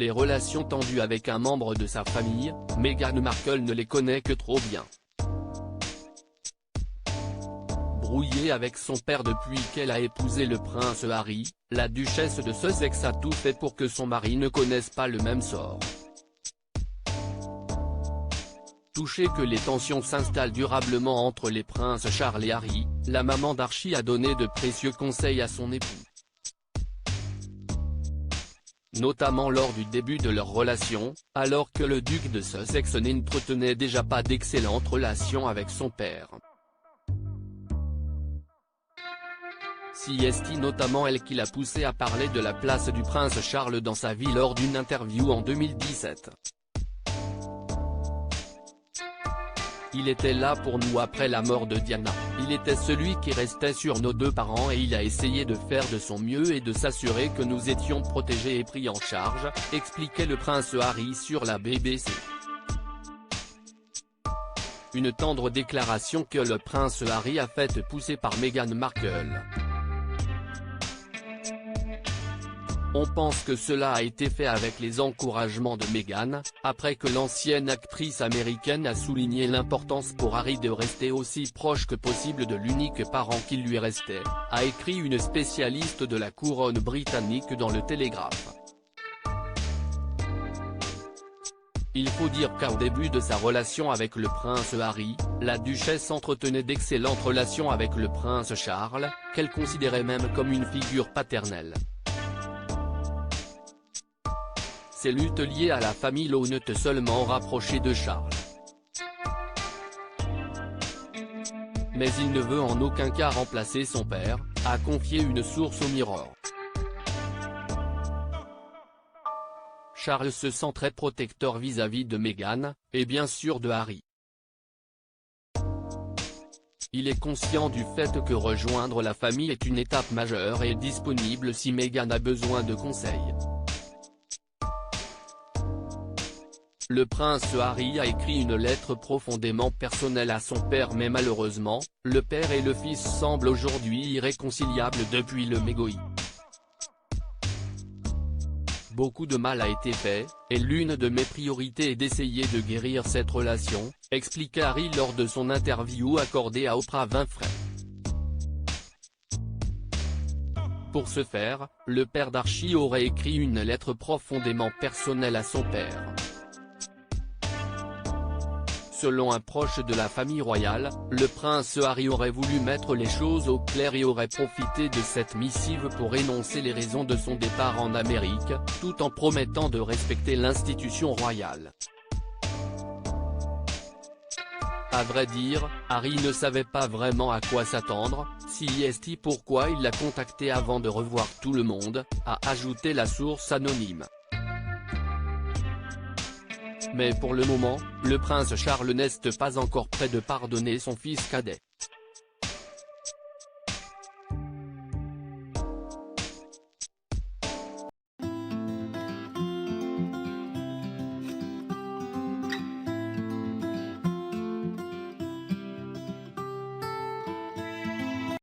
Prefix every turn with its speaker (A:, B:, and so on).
A: les relations tendues avec un membre de sa famille, Meghan Markle ne les connaît que trop bien. Brouillée avec son père depuis qu'elle a épousé le prince Harry, la duchesse de Sussex a tout fait pour que son mari ne connaisse pas le même sort. Touchée que les tensions s'installent durablement entre les princes Charles et Harry, la maman d'Archie a donné de précieux conseils à son époux. Notamment lors du début de leur relation, alors que le duc de Sussex n'entretenait déjà pas d'excellentes relations avec son père. C'est notamment elle qui l'a poussé à parler de la place du prince Charles dans sa vie lors d'une interview en 2017. Il était là pour nous après la mort de Diana, il était celui qui restait sur nos deux parents et il a essayé de faire de son mieux et de s'assurer que nous étions protégés et pris en charge, expliquait le prince Harry sur la BBC. Une tendre déclaration que le prince Harry a faite pousser par Meghan Markle. On pense que cela a été fait avec les encouragements de Meghan, après que l'ancienne actrice américaine a souligné l'importance pour Harry de rester aussi proche que possible de l'unique parent qui lui restait, a écrit une spécialiste de la couronne britannique dans le Télégraphe. Il faut dire qu'au début de sa relation avec le prince Harry, la duchesse entretenait d'excellentes relations avec le prince Charles, qu'elle considérait même comme une figure paternelle. Ces luttes liées à la famille l'ont seulement rapproché de Charles. Mais il ne veut en aucun cas remplacer son père, a confié une source au Mirror. Charles se sent très protecteur vis-à-vis de Meghan, et bien sûr de Harry. Il est conscient du fait que rejoindre la famille est une étape majeure et est disponible si Meghan a besoin de conseils. Le prince Harry a écrit une lettre profondément personnelle à son père mais malheureusement, le père et le fils semblent aujourd'hui irréconciliables depuis le mégoï. Beaucoup de mal a été fait, et l'une de mes priorités est d'essayer de guérir cette relation, expliqua Harry lors de son interview accordée à Oprah Winfrey. Pour ce faire, le père d'Archie aurait écrit une lettre profondément personnelle à son père. Selon un proche de la famille royale, le prince Harry aurait voulu mettre les choses au clair et aurait profité de cette missive pour énoncer les raisons de son départ en Amérique, tout en promettant de respecter l'institution royale. À vrai dire, Harry ne savait pas vraiment à quoi s'attendre, c'est pourquoi il l'a contacté avant de revoir tout le monde, a ajouté la source anonyme. Mais pour le moment, le prince Charles n'est pas encore prêt de pardonner son fils cadet.